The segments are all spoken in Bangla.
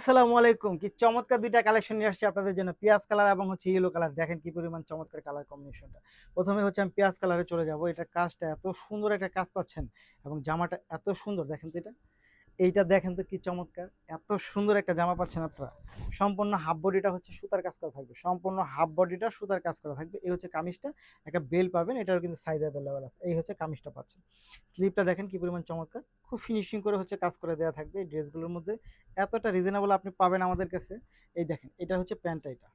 আসসালামু আলাইকুম। কি চমৎকার ২ টা কালেকশন নিয়ে আসছি আপনাদের জন্য। পিয়াজ কালার এবং ইয়েলো কালার। দেখেন কি পরিমাণ চমৎকার কালার কম্বিনেশনটা। ১ম এ হচ্ছে আমি পিয়াজ কালারে চলে যাবো। এটার কাজটা এত সুন্দর একটা কাজ পাচ্ছেন এবং জামাটা এত সুন্দর দেখেন তো এটা। এইটা দেখেন তো কি চমৎকার! এত সুন্দর একটা জামা পাচ্ছেন আপনারা। সম্পূর্ণ হাফ বডিটা হচ্ছে সুতার কাজ করা থাকবে। সম্পূর্ণ হাফ বডিটা সুতার কাজ করা থাকবে। এই হচ্ছে কামিজটা। একটা বেল পাবেন। এটারও কিন্তু সাইজ এভেইলেবল আছে। এই হচ্ছে কামিজটা পাচ্ছেন। স্লিভটা দেখেন কি পরিমাণ চমৎকার! খুব ফিনিশিং করে হচ্ছে কাজ করে দেয়া থাকবে এই ড্রেসগুলোর মধ্যে। এতটা রিজনেবল আপনি পাবেন আমাদের কাছে। এই দেখেন, এটা হচ্ছে প্যান্টটা এটা।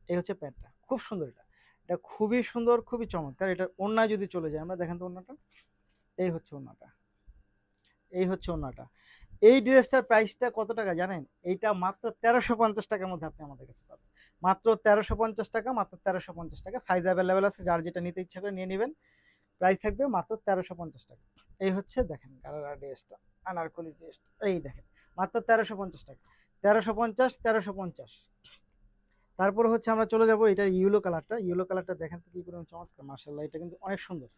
এই হচ্ছে প্যান্টটা। খুব সুন্দর এটা। এটা খুবই সুন্দর, খুবই চমৎকার। এটার ওড়নায় যদি চলে যাই আমরা দেখেন তো ওড়নাটা। এই হচ্ছে ওড়নাটা। এই হচ্ছে ওড়নাটা। এই ড্রেসটার প্রাইসটা কত টাকা জানেন? এইটা মাত্র ৳১৩৫০ মধ্যে আপনি আমাদের কাছে পাবেন। মাত্র ৳১৩৫০, মাত্র ৳১৩৫০। সাইজ এভেইলেবল আছে। যার যেটা নিতে ইচ্ছা করে নিয়ে নিবেন। প্রাইস থাকবে মাত্র ৳১৩৫০। এই হচ্ছে দেখেন গারারা ড্রেসটা, আনারকলি ড্রেসটা। এই দেখেন মাত্র ৳১৩৫০। ১৩৫০, ১৩৫০। তারপরে হচ্ছে আমরা চলে যাবো এটা ইয়েলো কালারটা। ইয়েলো কালারটা দেখেন তো কি পরিমাণ চমৎকার! মাশাআল্লাহ এটা কিন্তু অনেক সুন্দর।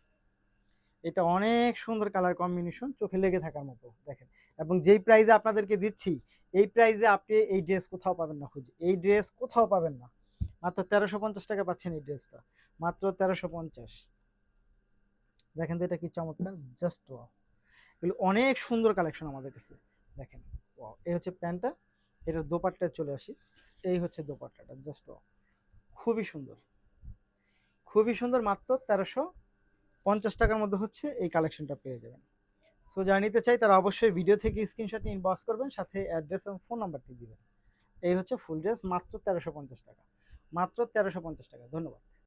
এটা অনেক সুন্দর কালার কম্বিনেশন, চোখে লেগে থাকার মতো দেখেন। এবং যেই প্রাইসে আপনাদেরকে দিচ্ছি, এই প্রাইসে আপনি এই ড্রেস কোথাও পাবেন না খুঁজে। এই ড্রেস কোথাও পাবেন না। মাত্র ৳১৩৫০ পাচ্ছেন এই ড্রেসটা। মাত্র ১৩৫০। দেখেন তো এটা কি চমৎকার! Just wow! এগুলো অনেক সুন্দর কালেকশন আমাদের কাছে। দেখেন, ওয়াও! এই হচ্ছে প্যান্টটা। এটার দোপাট্টায় চলে আসি। এই হচ্ছে দোপাট্টাটা। Just wow! খুবই সুন্দর। খুবই সুন্দর মাত্র ৳১৩৫০ মধ্যে হচ্ছে এই কালেকশনটা পেয়ে যাবেন। সো যারা নিতে চাই তারা অবশ্যই ভিডিও থেকে স্ক্রিনশট নিয়ে ইনবক্স করবেন, সাথে অ্যাড্রেস এবং ফোন নাম্বারটি দিবেন। এই হচ্ছে ফুল ড্রেস মাত্র ৳১৩৫০। মাত্র ৳১৩৫০। ধন্যবাদ।